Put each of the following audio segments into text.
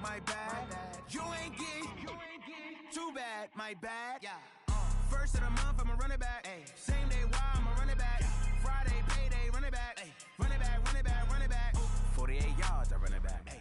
my bad. You ain't get too bad, my bad. First of the month, I'ma run it back. Same day, why I'ma run it back. Friday, payday, run it back. Run it back, run it back, run it back. 48 yards, I run it back.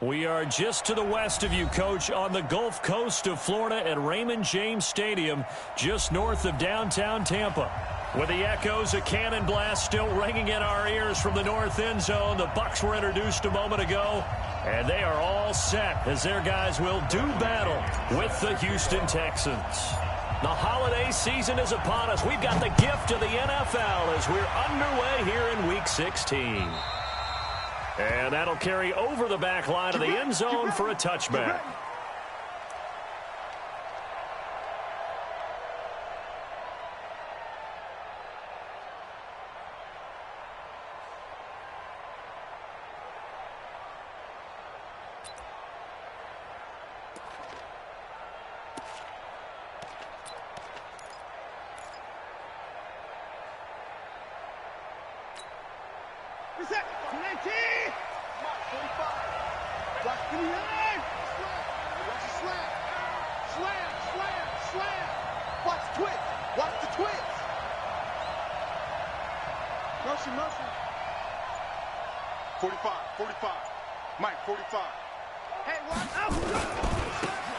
We are just to the west of you, Coach, on the Gulf Coast of Florida at Raymond James Stadium, just north of downtown Tampa. With the echoes of cannon blast still ringing in our ears from the north end zone, the Bucs were introduced a moment ago, and they are all set as their guys will do battle with the Houston Texans. The holiday season is upon us. We've got the gift of the NFL as we're underway here in Week 16. And that'll carry over the back line of the end zone for a touchback.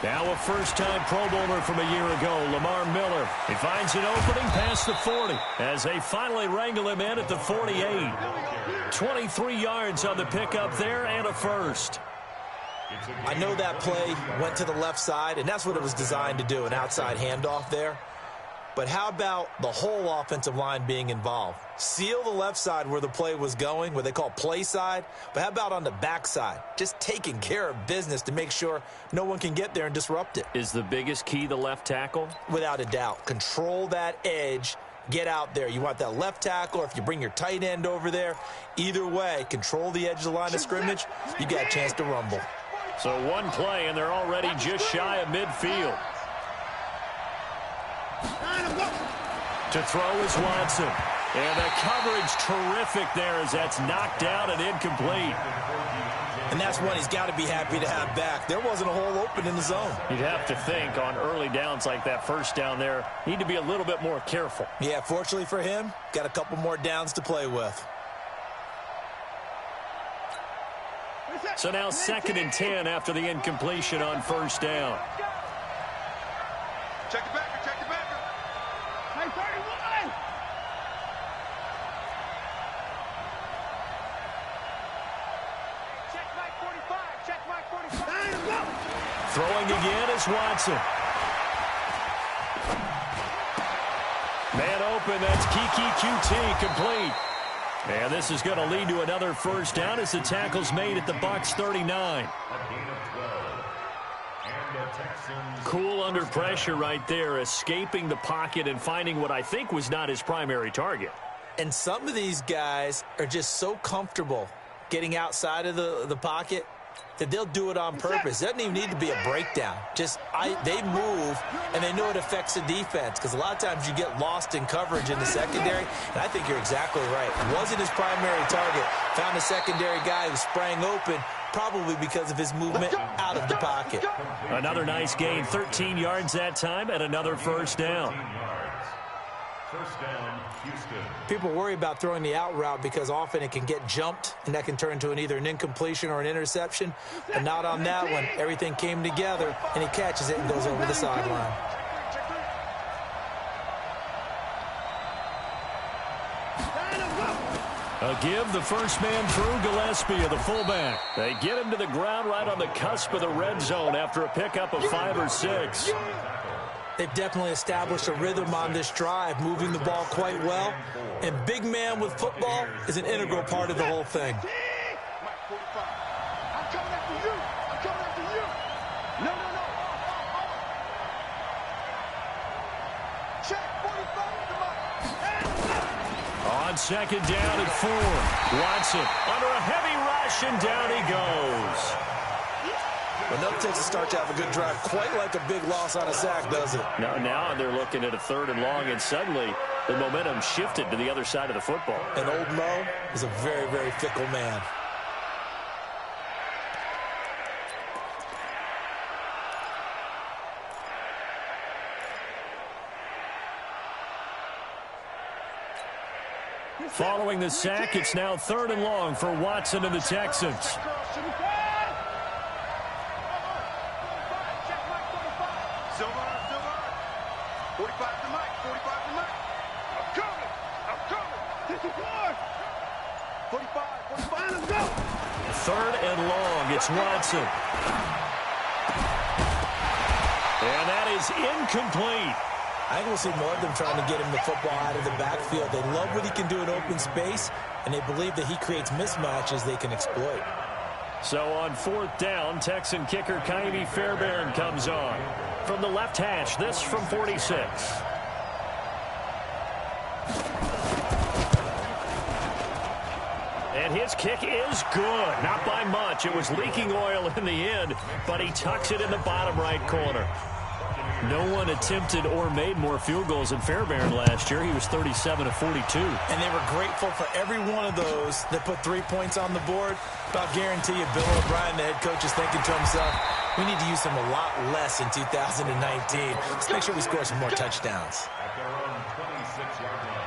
Now a first-time Pro Bowler from a year ago, Lamar Miller. He finds an opening past the 40 as they finally wrangle him in at the 48. 23 yards on the pickup there and a first. I know that play went to the left side, and that's what it was designed to do, an outside handoff there. But how about the whole offensive line being involved? Seal the left side where the play was going, what they call play side. But how about on the back side? Just taking care of business to make sure no one can get there and disrupt it. Is the biggest key the left tackle? Without a doubt. Control that edge. Get out there. You want that left tackle, or if you bring your tight end over there, either way, control the edge of the line of scrimmage. You got a chance to rumble. So one play, and they're already just shy of midfield. To throw is Watson. And the coverage terrific there as that's knocked down and incomplete. And that's one he's got to be happy to have back. There wasn't a hole open in the zone. You'd have to think on early downs like that first down there, need to be a little bit more careful. Yeah, fortunately for him, got a couple more downs to play with. So now 2nd and 10 after the incompletion on first down. Check it back. Hey, 31! Check Mike 45. Check Mike 45. Throwing again is Watson. Man open, that's Kiki QT complete. And this is going to lead to another first down as the tackle's made at the Bucs 39. Cool under pressure right there, escaping the pocket and finding what I think was not his primary target. And some of these guys are just so comfortable getting outside of the pocket that they'll do it on purpose. It doesn't even need to be a breakdown. They move, and they know it affects the defense because a lot of times you get lost in coverage in the secondary, and I think you're exactly right. It wasn't his primary target. Found a secondary guy who sprang open, probably because of his movement out of the pocket. Another nice gain, 13 yards that time, and another first down. First down, Houston. People worry about throwing the out route because often it can get jumped, and that can turn into either an incompletion or an interception. But not on that one. Everything came together, and he catches it and goes over the sideline. A give, the first man through, Gillespie, the fullback. They get him to the ground right on the cusp of the red zone after a pickup of 5 or 6. They've definitely established a rhythm on this drive, moving the ball quite well. And big man with football is an integral part of the whole thing. I'm coming after you. I'm coming after you. No. Check 45. On second down and 4. Watson under a heavy rush, and down he goes. But nothing takes a start to have a good drive quite like a big loss on a sack, does it? Now they're looking at a 3rd and long, and suddenly the momentum shifted to the other side of the football. And old Mo is a very, very fickle man. Following the sack, it's now 3rd and long for Watson and the Texans. Third and long, it's Watson. And that is incomplete. I think we'll see more of them trying to get him the football out of the backfield. They love what he can do in open space, and they believe that he creates mismatches they can exploit. So on 4th down, Texan kicker Kaimi Fairbairn comes on. From the left hash, this from 46. And his kick is good. Not by much. It was leaking oil in the end, but he tucks it in the bottom right corner. No one attempted or made more field goals than Fairbairn last year. He was 37 of 42. And they were grateful for every one of those that put 3 points on the board. But I'll guarantee you, Bill O'Brien, the head coach, is thinking to himself, we need to use him a lot less in 2019. Let's make sure we score some more touchdowns. At their own 26-yard line.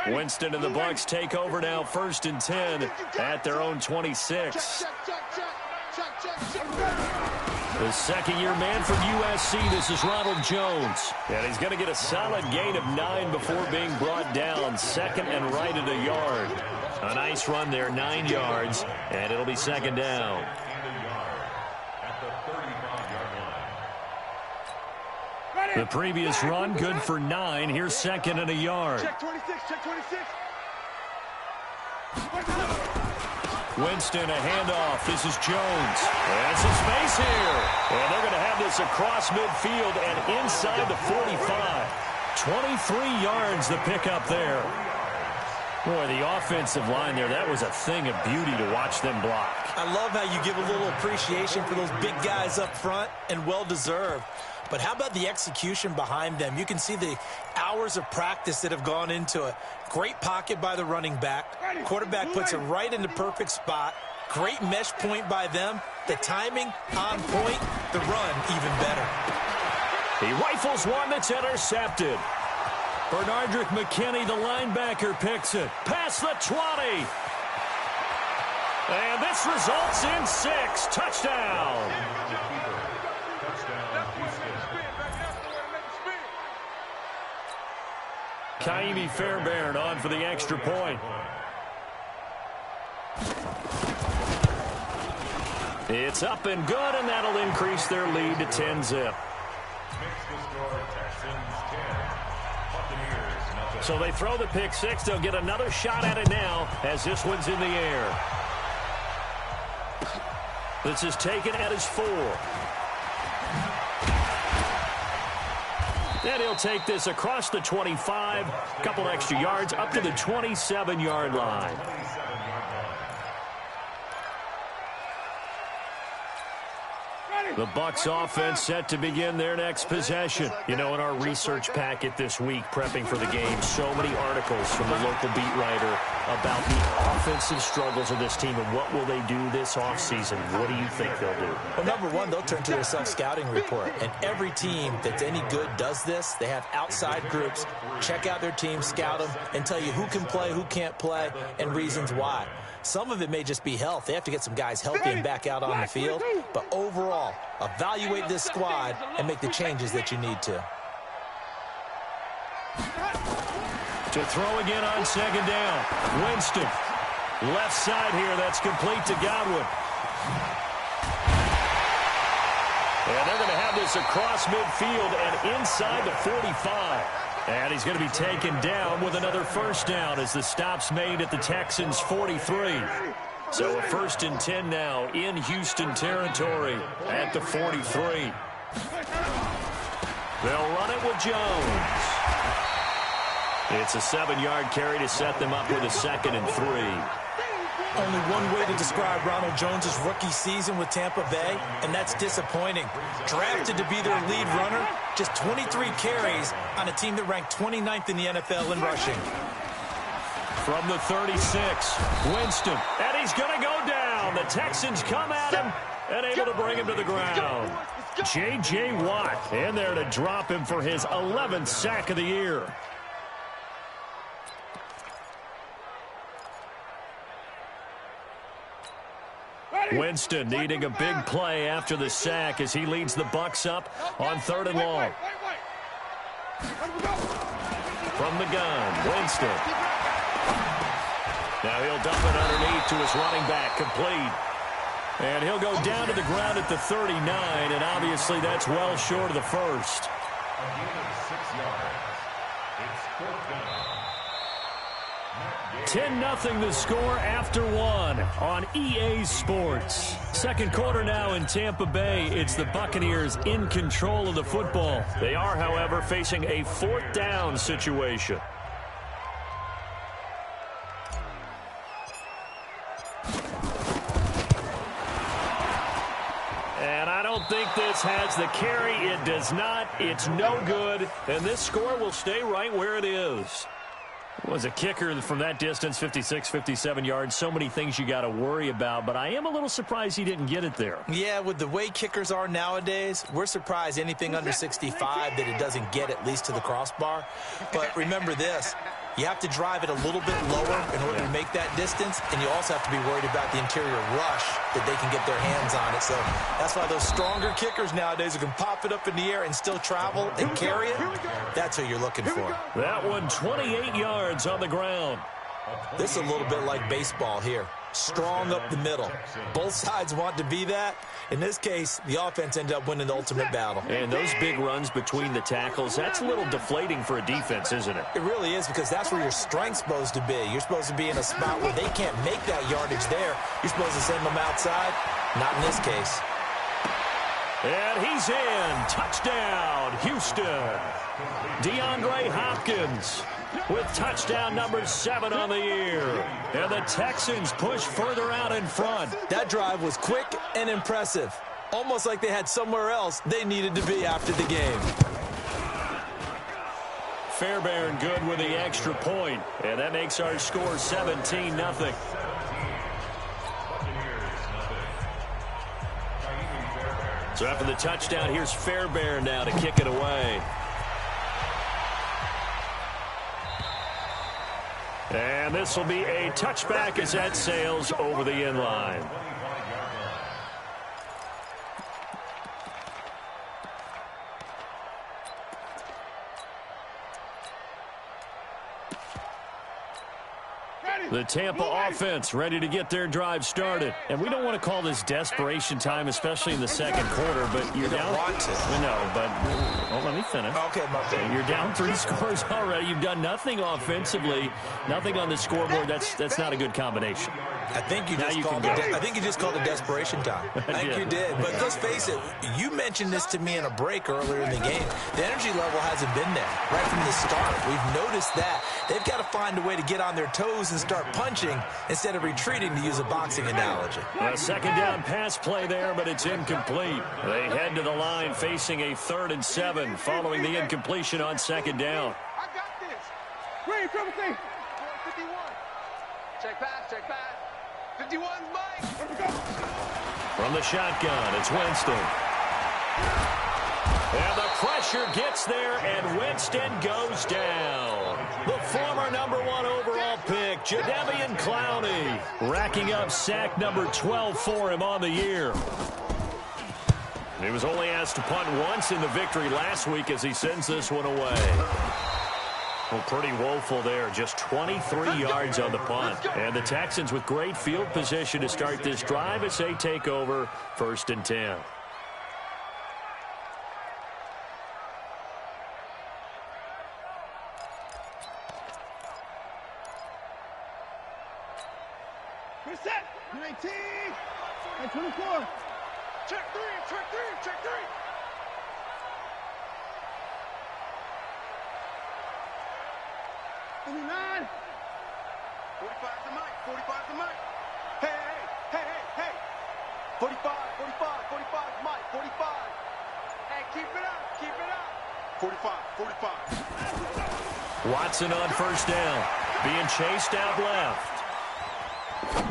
Winston and the Bucs take over now, 1st and 10 at their own 26. The second-year man from USC, this is Ronald Jones. And he's going to get a solid gain of 9 before being brought down. 2nd and right at a yard. A nice run there, 9 yards, and it'll be 2nd down. The previous run, good for 9. Here's 2nd and a yard. Check 26, check 26. Winston, a handoff. This is Jones. And some space here. And they're going to have this across midfield and inside the 45. 23 yards the pickup there. Boy, the offensive line there, that was a thing of beauty to watch them block. I love how you give a little appreciation for those big guys up front, and well-deserved. But how about the execution behind them? You can see the hours of practice that have gone into it. Great pocket by the running back. Quarterback puts it right in the perfect spot. Great mesh point by them. The timing on point. The run even better. He rifles one that's intercepted. Bernardrick McKinney, the linebacker, picks it. Past the 20. And this results in 6. Touchdown. Kaimi Fairbairn on for the extra point. It's up and good, and that'll increase their lead to 10-zip. So they throw the pick 6. They'll get another shot at it now as this one's in the air. This is taken at his 4. And he'll take this across the 25, a couple extra yards, up to the 27-yard line. The Bucs offense set to begin their next possession. You know, in our research packet this week, prepping for the game, so many articles from the local beat writer about the offensive struggles of this team and what will they do this offseason. What do you think they'll do? Well, number one, they'll turn to their self-scouting report. And every team that's any good does this. They have outside groups. Check out their team, scout them, and tell you who can play, who can't play, and reasons why. Some of it may just be health. They have to get some guys healthy and back out on the field. But overall, evaluate this squad and make the changes that you need to. To throw again on 2nd down. Winston. Left side here. That's complete to Godwin. And they're going to have this across midfield and inside the 45. And he's going to be taken down with another 1st down as the stop's made at the Texans' 43. So a 1st and 10 now in Houston territory at the 43. They'll run it with Jones. It's a 7-yard carry to set them up with a 2nd and 3. Only one way to describe Ronald Jones' rookie season with Tampa Bay, and that's disappointing. Drafted to be their lead runner, just 23 carries on a team that ranked 29th in the NFL in rushing. From the 36, Winston, and he's going to go down. The Texans come at him and able to bring him to the ground. J.J. Watt in there to drop him for his 11th sack of the year. Winston needing a big play after the sack as he leads the Bucs up on 3rd and long. From the gun, Winston. Now he'll dump it underneath to his running back, complete. And he'll go down to the ground at the 39, and obviously that's well short of the first. A gain of 6 yards. It's 4th down. 10-0 the score after one on EA Sports. Second quarter now in Tampa Bay. It's the Buccaneers in control of the football. They are, however, facing a 4th down situation. And I don't think this has the carry. It does not. It's no good. And this score will stay right where it is. Was a kicker from that distance, 56, 57 yards. So many things you got to worry about, but I am a little surprised he didn't get it there. Yeah, with the way kickers are nowadays, we're surprised anything under 65 that it doesn't get at least to the crossbar. But remember this, you have to drive it a little bit lower in order to make that distance, and you also have to be worried about the interior rush that they can get their hands on it. So that's why those stronger kickers nowadays who can pop it up in the air and still travel and carry it, that's who you're looking for. That one 28 yards on the ground. This is a little bit like baseball here. Strong up the middle. Both sides want to be that. In this case, the offense ended up winning the ultimate battle. And those big runs between the tackles, that's a little deflating for a defense, isn't it? It really is, because that's where your strength's supposed to be. You're supposed to be in a spot where they can't make that yardage there. You're supposed to send them outside. Not in this case. And he's in. Touchdown, Houston. DeAndre Hopkins with touchdown number 7 on the year. And the Texans push further out in front. That drive was quick and impressive. Almost like they had somewhere else they needed to be after the game. Fairbairn good with the extra point. And that makes our score 17-0. So after the touchdown, here's Fairbairn now to kick it away. And this will be a touchback as that sails over the end line. The Tampa offense ready to get their drive started. And we don't want to call this desperation time, especially in the second quarter, but you're down. No, but let me finish. Okay, my bad. You're down 3 scores already. You've done nothing offensively, nothing on the scoreboard. That's not a good combination. I think you just called it desperation time. I think you did. But let's face it, you mentioned this to me in a break earlier in the game. The energy level hasn't been there right from the start. We've noticed that. They've got to find a way to get on their toes and start punching instead of retreating, to use a boxing analogy. A second down pass play there, but it's incomplete. They head to the line facing a 3rd and 7 following the incompletion on second down. I got this. Green, triple C. 51. Check pass, check pass. 51's Mike. From the shotgun, it's Winston. And the pressure gets there, and Winston goes down. The former number 1 overall pick, Jadeveon Clowney, racking up sack number 12 for him on the year. He was only asked to punt once in the victory last week as he sends this one away. Well, pretty woeful there. Just 23 yards on the punt. And the Texans with great field position to start this drive as they take over 1st and 10. Reset. 19. And 24. Check 3, check 3, check 3. 49. 45 to Mike. 45 to Mike. Hey, hey, hey, hey, hey. 45, 45, 45 Mike. 45. Hey, keep it up, keep it up. 45, 45. Watson on first down. Being chased out left.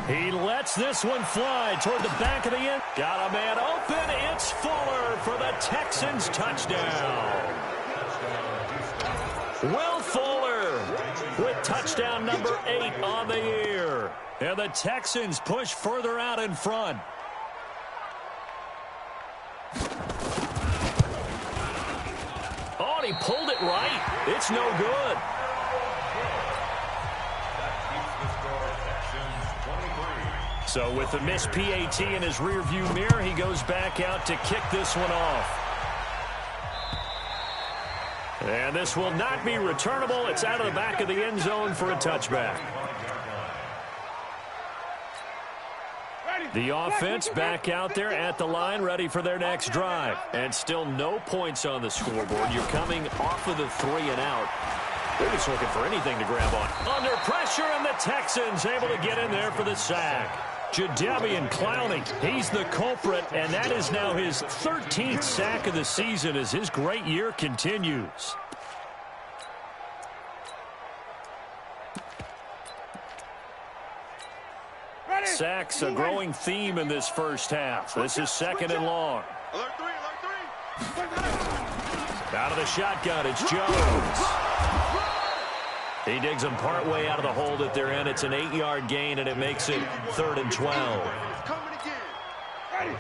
He lets this one fly toward the back of the end. Got a man open. It's Fuller for the Texans touchdown. Will Fuller with touchdown number 8 on the year. And the Texans push further out in front. Oh, and he pulled it right. It's no good. So with the missed PAT in his rearview mirror, he goes back out to kick this one off. And this will not be returnable. It's out of the back of the end zone for a touchback. The offense back out there at the line, ready for their next drive. And still no points on the scoreboard. You're coming off of the 3 and out. They're just looking for anything to grab on. Under pressure, and the Texans able to get in there for the sack. Jadeveon Clowney, he's the culprit, and that is now his 13th sack of the season as his great year continues. Sacks a growing theme in this first half. This is 2nd and long. Alert 3, alert 3. Out of the shotgun, it's Jones. He digs them partway out of the hole that they're in. It's an 8-yard gain, and it makes it 3rd and 12.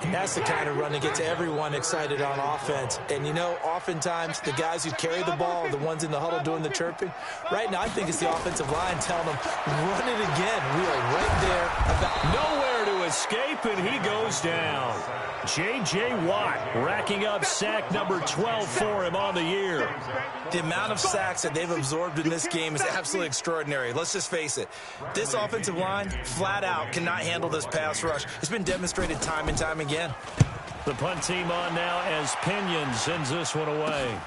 That's the kind of run that gets everyone excited on offense. And, you know, oftentimes the guys who carry the ball are the ones in the huddle doing the chirping. Right now, I think it's the offensive line telling them, run it again. We are right there. Nowhere to escape, and he goes down. J.J. Watt racking up sack number 12 for him on the year. The amount of sacks that they've absorbed in this game is absolutely extraordinary. Let's just face it. This offensive line, flat out, cannot handle this pass rush. It's been demonstrated time and time again. The punt team on now as Pinion sends this one away.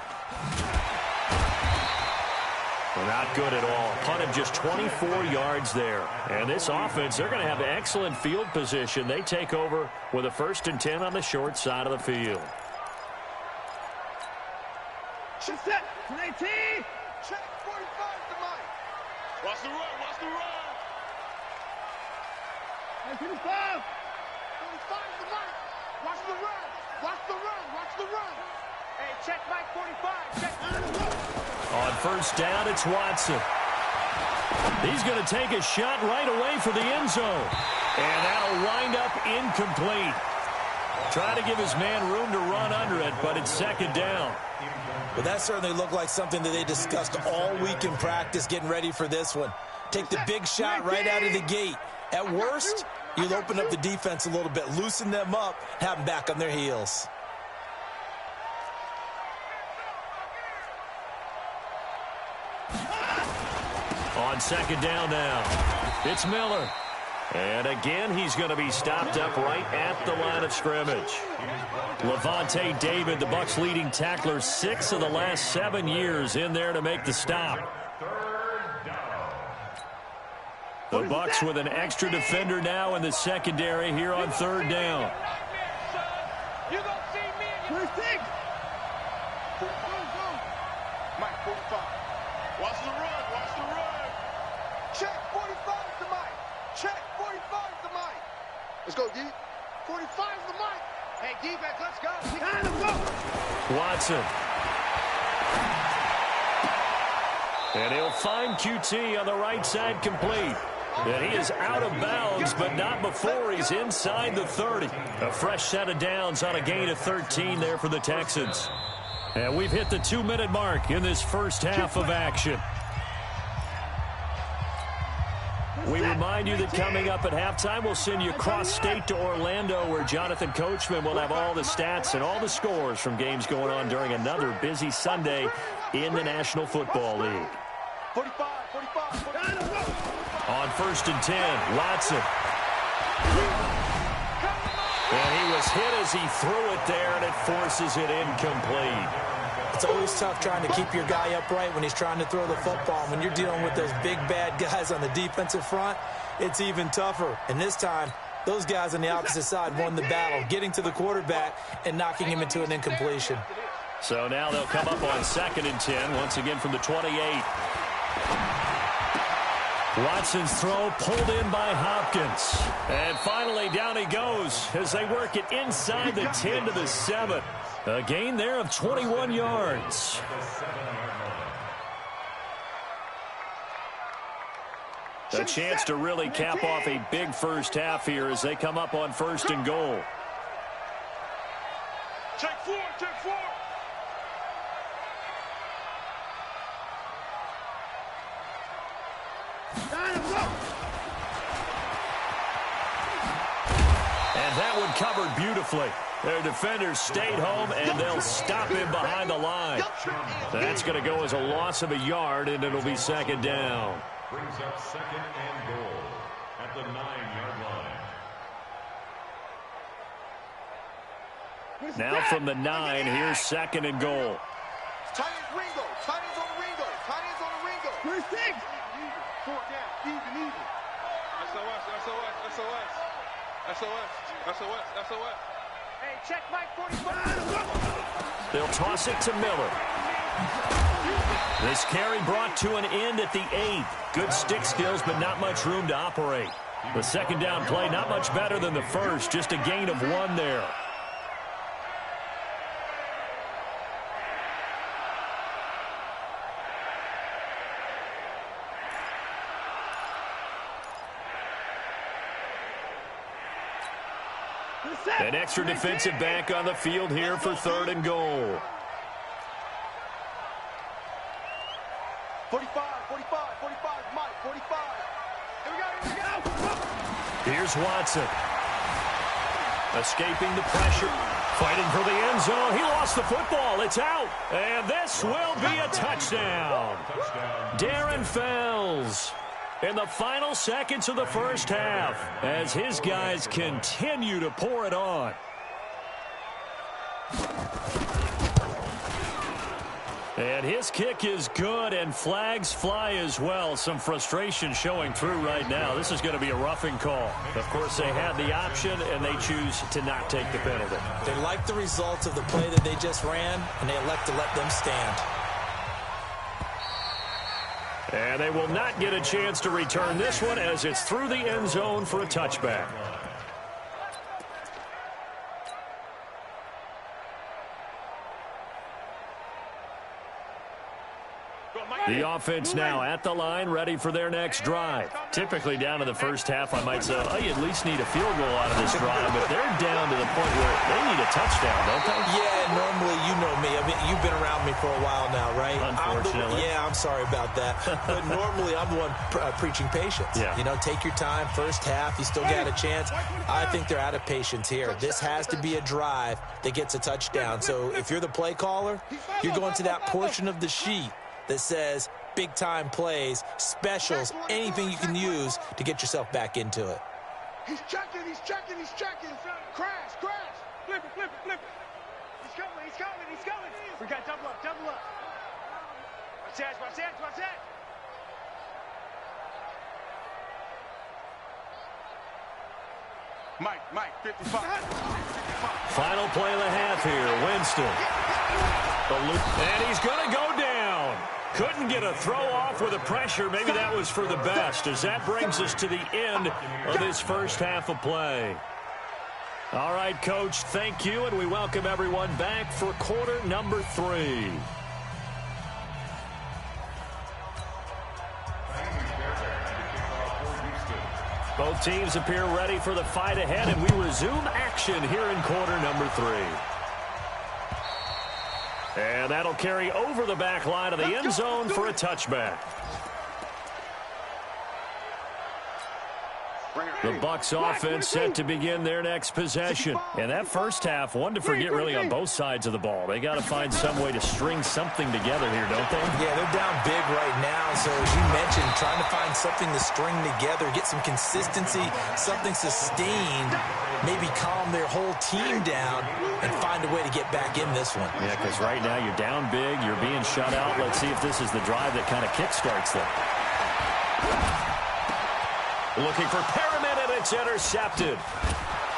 Well, not good at all. Punt of just 24 yards there. And this offense, they're going to have excellent field position. They take over with a 1st and 10 on the short side of the field. Set. 19. Check. 45 to Mike. Watch the run. Watch the run. 45. 45 to Mike. Watch the run. Watch the run. Watch the run. Hey, check Mike 45. Check. On first down, it's Watson. He's going to take a shot right away for the end zone. And that'll wind up incomplete. Try to give his man room to run under it, but it's 2nd down. Well, that certainly looked like something that they discussed all week in practice getting ready for this one. Take the big shot right out of the gate. At worst, you'll open up the defense a little bit, loosen them up, have them back on their heels. On 2nd down now, it's Miller. And again, he's going to be stopped up right at the line of scrimmage. Levante David, the Bucs' leading tackler, 6 of the last 7 years in there to make the stop. The Bucs with an extra defender now in the secondary here on 3rd down. You gonna see me in your 46. Mike 45. Watch the run. Watch the run. Check 45 to Mike. Check 45 to Mike. Let's go, D. 45 to Mike. Hey, defense, let's go. Let's go. Watson. And he'll find QT on the right side complete. And he is out of bounds, but not before he's inside the 30. A fresh set of downs on a gain of 13 there for the Texans. And we've hit the 2-minute mark in this first half of action. We remind you that coming up at halftime, we'll send you cross-state to Orlando, where Jonathan Coachman will have all the stats and all the scores from games going on during another busy Sunday in the National Football League. 45. On 1st and 10, Watson. And he was hit as he threw it there, and it forces it incomplete. It's always tough trying to keep your guy upright when he's trying to throw the football. When you're dealing with those big, bad guys on the defensive front, it's even tougher. And this time, those guys on the opposite side won the battle, getting to the quarterback and knocking him into an incompletion. So now they'll come up on 2nd and 10, once again from the 28. Watson's throw pulled in by Hopkins. And finally, down he goes as they work it inside the 10 to the 7. A gain there of 21 yards. A chance to really cap off a big first half here as they come up on 1st and goal. Check 4, check 4. And that one covered beautifully. Their defenders stayed home, and they'll stop him behind the line. That's going to go as a loss of a yard, and it'll be 2nd down. Brings up 2nd and goal at the 9-yard line. Now from the 9, here's 2nd and goal. Tight ends Ringo. Tight ends on the Ringo. Tight ends on the Ringo. 36. 4 down. Even. SOS, SOS, SOS. SOS, SOS, SOS. Hey, check Mike 45. They'll toss it to Miller. This carry brought to an end at the 8th. Good stick skills, but not much room to operate. The 2nd down play, not much better than the first, just a gain of 1 there. An extra defensive back on the field here for 3rd and goal. 45, Mike, 45. Here we go. Here's Watson. Escaping the pressure. Fighting for the end zone. He lost the football. It's out. And this will be a touchdown. Darren Fells in the final seconds of the first half as his guys continue to pour it on. And his kick is good, and flags fly as well. Some frustration showing through right now. This is going to be a roughing call. Of course, they had the option, and they choose to not take the penalty. They like the results of the play that they just ran, and they elect to let them stand. And they will not get a chance to return this one as it's through the end zone for a touchback. The offense now at the line, ready for their next drive. Typically down to the first half, I might say, oh, you at least need a field goal out of this drive, but they're down to the point where they need a touchdown, don't they? Yeah, normally, you know me. I mean, you've been around me for a while now, right? Unfortunately. I'm sorry about that. But normally, I'm the one preaching patience. Yeah. You know, take your time. First half, you still got a chance. I think they're out of patience here. This has to be a drive that gets a touchdown. So if you're the play caller, you're going to that portion of the sheet that says big-time plays, specials, anything you can use to get yourself back into it. He's checking. Crash. Flip it. He's coming. We got double up. Watch that. Mike, 55. Final play of the half here, Winston. And he's going to go down. Couldn't get a throw off with the pressure. Maybe that was for the best, as that brings us to the end of this first half of play. All right, Coach, thank you, and we welcome everyone back for quarter number 3. Both teams appear ready for the fight ahead, and we resume action here in quarter number 3. And that'll carry over the back line of the end zone for a touchback. The Bucs offense set to begin their next possession. And that first half, one to forget really on both sides of the ball. They got to find some way to string something together here, don't they? Yeah, they're down big right now. So as you mentioned, trying to find something to string together, get some consistency, something sustained, maybe calm their whole team down and find a way to get back in this one. Yeah, because right now you're down big, you're being shut out. Let's see if this is the drive that kind of kickstarts them. Looking for Perriman, and it's intercepted.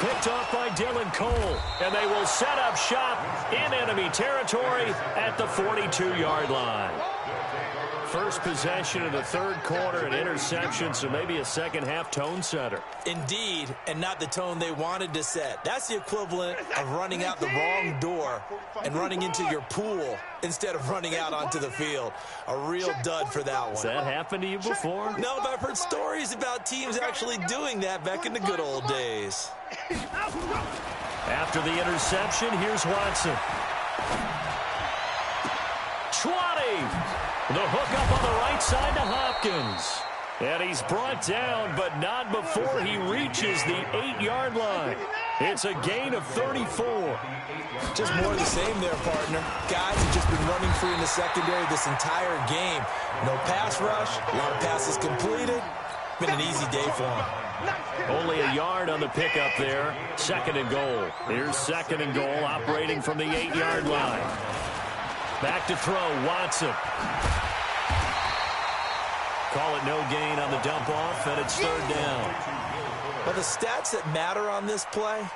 Picked off by Dylan Cole, and they will set up shop in enemy territory at the 42-yard line. first possession of the third quarter, an interception, so maybe a second-half tone setter. Indeed, and not the tone they wanted to set. That's the equivalent of running out the wrong door and running into your pool instead of running out onto the field. A real dud for that one. Has that happened to you before? No, but I've heard stories about teams actually doing that back in the good old days. After the interception, here's Watson. 20. The hook up on the right side to Hopkins. And he's brought down, but not before he reaches the 8-yard line. It's a gain of 34. Just more of the same there, partner. Guys have just been running free in the secondary this entire game. No pass rush, a lot of passes completed. Been an easy day for him. Only a yard on the pickup there. Second and goal. Here's second and goal, operating from the 8-yard line. Back to throw, Watson. Call it no gain on the dump-off, and it's third down. Well, the stats that matter on this play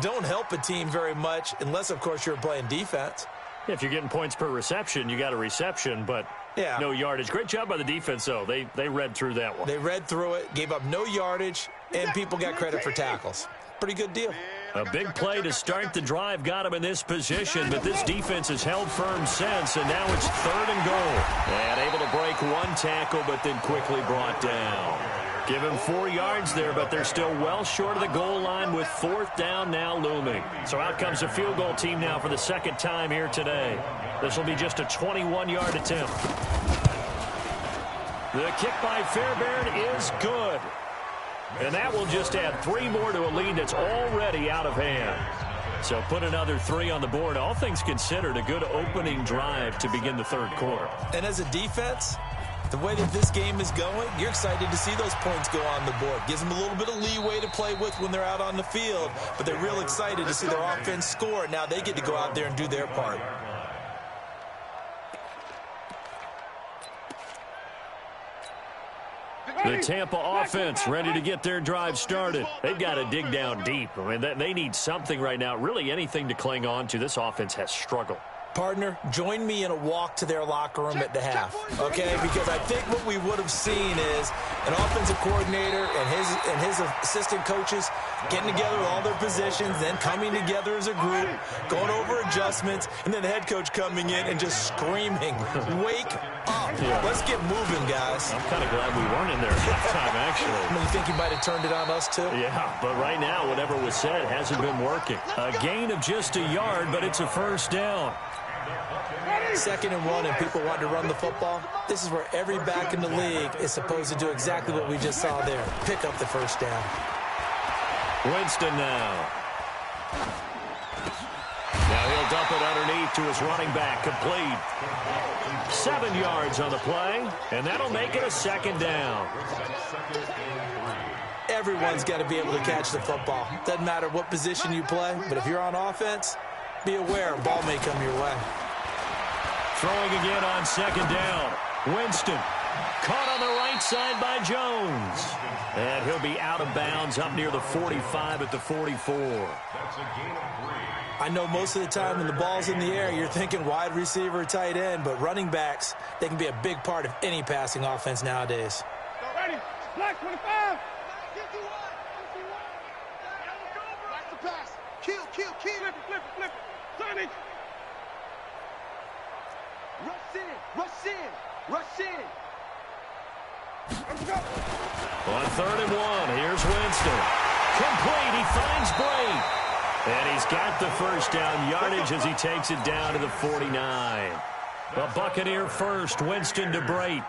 don't help a team very much unless, of course, you're playing defense. If you're getting points per reception, you got a reception, but no yardage. Great job by the defense, though. They read through that one. They read through it, gave up no yardage, and people got credit for tackles. Pretty good deal. A big play to start the drive got him in this position, but this defense has held firm since, and now it's third and goal. And able to break one tackle, but then quickly brought down. Give him 4 yards there, but they're still well short of the goal line with fourth down now looming. So out comes a field goal team now for the second time here today. This will be just a 21-yard attempt. The kick by Fairbairn is good. And that will just add 3 more to a lead that's already out of hand. So put another 3 on the board. All things considered, a good opening drive to begin the third quarter. And as a defense, the way that this game is going, you're excited to see those points go on the board. Gives them a little bit of leeway to play with when they're out on the field, but they're real excited to see their offense score. Now they get to go out there and do their part. The Tampa offense ready to get their drive started. They've got to dig down deep. I mean, they need something right now, really anything to cling on to. This offense has struggled. Partner, join me in a walk to their locker room at the half, okay? Because I think what we would have seen is an offensive coordinator and his assistant coaches getting together with all their positions, then coming together as a group, going over adjustments, and then the head coach coming in and just screaming, "Wake up. Let's get moving, guys." I'm kind of glad we weren't in there at halftime, actually. You think he might have turned it on us, too? Yeah, but right now, whatever was said hasn't been working. A gain of just a yard, but it's a first down. 2nd and 1 and people want to run the football. This is where every back in the league is supposed to do exactly what we just saw there. Pick up the first down. Winston now. Now he'll dump it underneath to his running back. Complete. 7 yards on the play, and that'll make it a second down. Everyone's got to be able to catch the football. Doesn't matter what position you play, but if you're on offense, be aware a ball may come your way. Throwing again on second down. Winston caught on the right side by Jones. And he'll be out of bounds up near the 45 at the 44. I know most of the time when the ball's in the air, you're thinking wide receiver, tight end, but running backs, they can be a big part of any passing offense nowadays. Ready? Black 25. Watch the pass. Kill. Flip it. Turn it. Rush in. Let's go. On 3rd and 1, here's Winston. Complete, he finds Bray. And he's got the first down yardage as he takes it down to the 49. The Buccaneer first, Winston to Bray.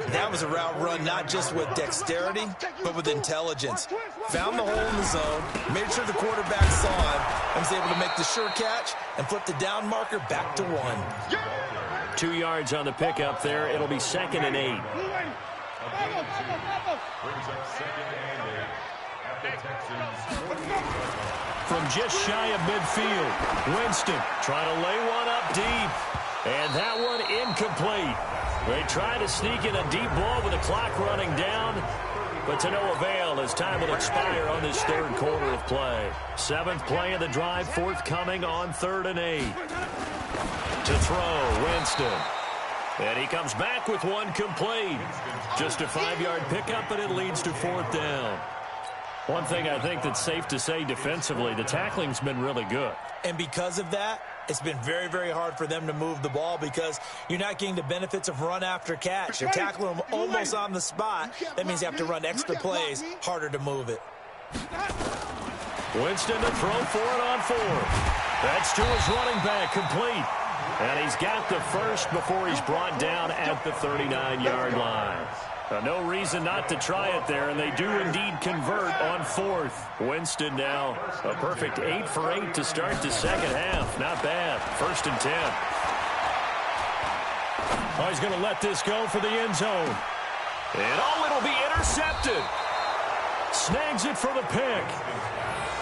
That was a route run not just with dexterity, but with intelligence. Found the hole in the zone, made sure the quarterback saw him, and was able to make the sure catch and flip the down marker back to 1. 2 yards on the pickup there. It'll be 2nd and 8. From just shy of midfield, Winston trying to lay one up deep. And that one incomplete. They try to sneak in a deep ball with the clock running down, but to no avail as time will expire on this third quarter of play. 7th play of the drive forthcoming on 3rd and 8. To throw, Winston. And he comes back with one complete. Just a 5-yard pickup, and it leads to 4th down. One thing I think that's safe to say defensively, the tackling's been really good. And because of that, it's been very, very hard for them to move the ball because you're not getting the benefits of run after catch. You're tackling them almost on the spot. That means you have to run extra plays, harder to move it. Winston to throw for it on 4th. That's to his running back, complete. And he's got the first before he's brought down at the 39-yard line. No reason not to try it there, and they do indeed convert on 4th. Winston now a perfect 8 for 8 to start the second half. Not bad. 1st and 10. Oh, he's going to let this go for the end zone. And it'll be intercepted. Snags it for the pick.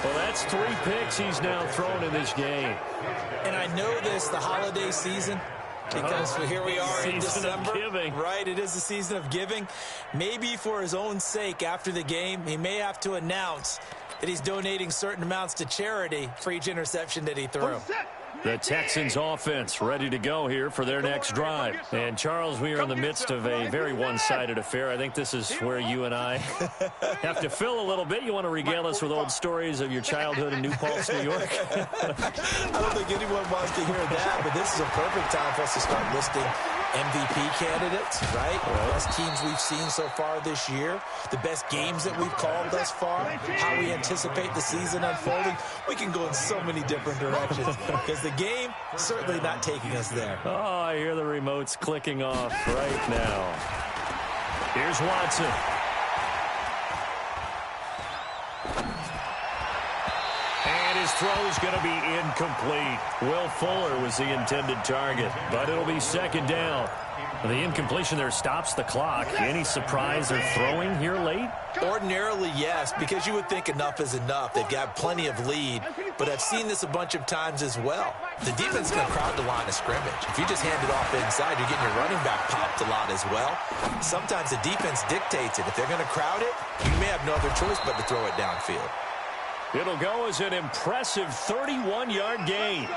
Well, that's 3 picks he's now thrown in this game. And I know this, the holiday season, because here we are in December. Of giving. Right, it is the season of giving. Maybe for his own sake after the game, he may have to announce that he's donating certain amounts to charity for each interception that he threw. The Texans offense ready to go here for their next drive. And, Charles, we are in the midst of a very one-sided affair. I think this is where you and I have to fill a little bit. You want to regale us with old stories of your childhood in New Paltz, New York? I don't think anyone wants to hear that, but this is a perfect time for us to start listing MVP candidates, right? The best teams we've seen so far this year, the best games that we've called thus far, how we anticipate the season unfolding. We can go in so many different directions because the game certainly not taking us there. Oh, I hear the remotes clicking off right now. Here's Watson. And his throw is going to be incomplete. Will Fuller was the intended target, but it'll be 2nd down. The incompletion there stops the clock. Any surprise they're throwing here late? Ordinarily, yes, because you would think enough is enough. They've got plenty of lead, but I've seen this a bunch of times as well. The defense is going to crowd the line of scrimmage. If you just hand it off inside, you're getting your running back popped a lot as well. Sometimes the defense dictates it. If they're going to crowd it, you may have no other choice but to throw it downfield. It'll go as an impressive 31-yard gain.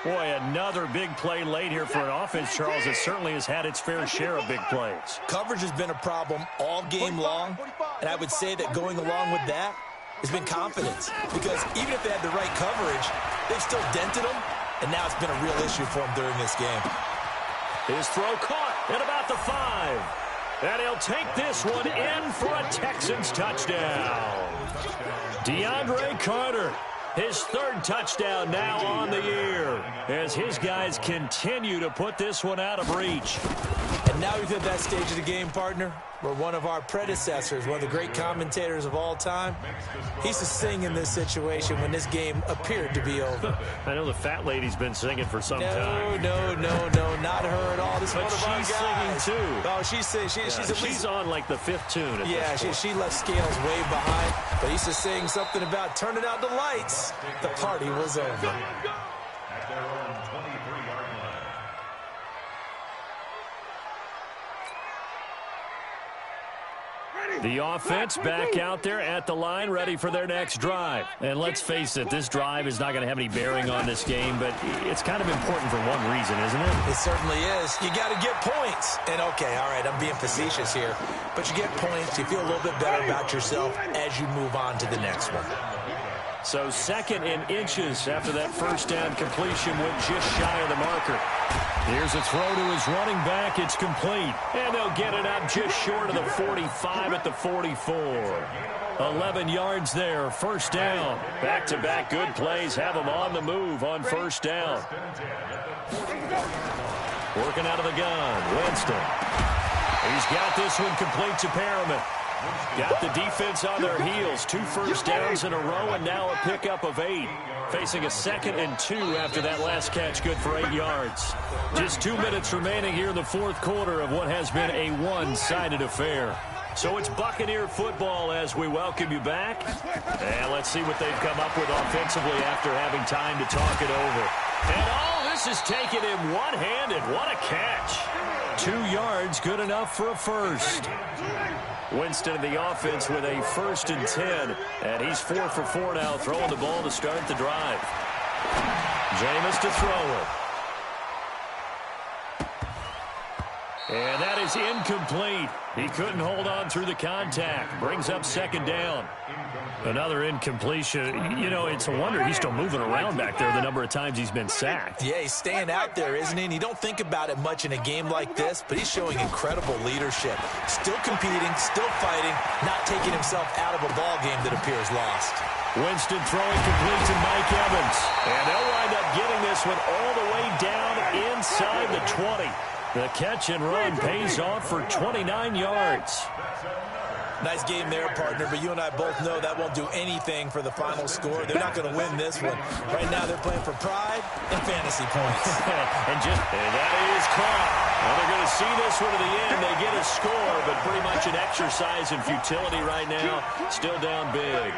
Boy, another big play late here for an offense, Charles, that certainly has had its fair share of big plays. Coverage has been a problem all game long, and I would say that going along with that has been confidence. Because even if they had the right coverage, they've still dented them, and now it's been a real issue for them during this game. His throw caught at about the 5. And he'll take this one in for a Texans touchdown. DeAndre Carter. His 3rd touchdown now on the year as his guys continue to put this one out of reach. And now we've hit that stage of the game, partner, where one of our predecessors, one of the great commentators of all time, he used to sing in this situation when this game appeared to be over. I know the fat lady's been singing for some time. No, not her at all. This is one of our guys. She's singing too. Oh, she's on like the 5th tune. Yeah, she left scales way behind, but he used to sing something about turning out the lights. The party was over. At their own 23-yard line. The offense back out there at the line, ready for their next drive. And let's face it, this drive is not going to have any bearing on this game, but it's kind of important for one reason, isn't it? It certainly is. You got to get points. And, okay, all right, I'm being facetious here, but you get points, you feel a little bit better about yourself as you move on to the next one. So 2nd and inches after that 1st down completion went just shy of the marker. Here's a throw to his running back. It's complete. And they'll get it up just short of the 45 at the 44. 11 yards there. 1st down. Back-to-back good plays have them on the move on 1st down. Working out of the gun. Winston. He's got this one complete to Perriman. Got the defense on their heels. 2 first downs in a row and now a pickup of 8. Facing a 2nd and 2 after that last catch, good for 8 yards. Just 2 minutes remaining here in the 4th quarter of what has been a one-sided affair. So it's Buccaneer football as we welcome you back. And let's see what they've come up with offensively after having time to talk it over. And this is taken in one-handed. What a catch. 2 yards, good enough for a first. Winston in the offense with a 1st and 10. And he's 4 for 4 now, throwing the ball to start the drive. Jameis to throw it. And that is incomplete. He couldn't hold on through the contact. Brings up second down. Another incompletion. You know, it's a wonder he's still moving around back there the number of times he's been sacked. Yeah, he's staying out there, isn't he? And you don't think about it much in a game like this, but he's showing incredible leadership. Still competing, still fighting, not taking himself out of a ball game that appears lost. Winston throwing complete to Mike Evans. And they'll wind up getting this one all the way down inside the 20. The catch and run pays off for 29 yards. Nice game there, partner, but you and I both know that won't do anything for the final score. They're not going to win this one. Right now they're playing for pride and fantasy points. and that is caught. Well, they're going to see this one to the end. They get a score, but pretty much an exercise in futility right now. Still down big.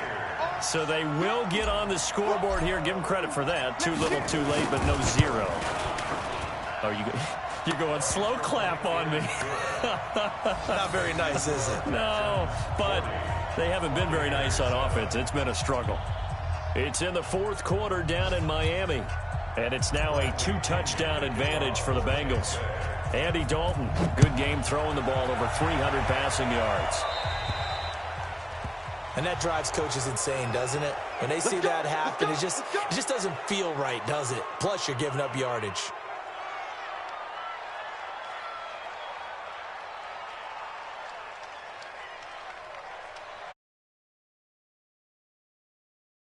So they will get on the scoreboard here. Give them credit for that. Too little, too late, but no zero. Oh, you're going slow clap on me. Not very nice, is it? No, but they haven't been very nice on offense. It's been a struggle. It's in the fourth quarter down in Miami, and it's now a 2-touchdown advantage for the Bengals. Andy Dalton, good game throwing the ball, over 300 passing yards. And that drives coaches insane, doesn't it? When they see that happen, it just doesn't feel right, does it? Plus, you're giving up yardage.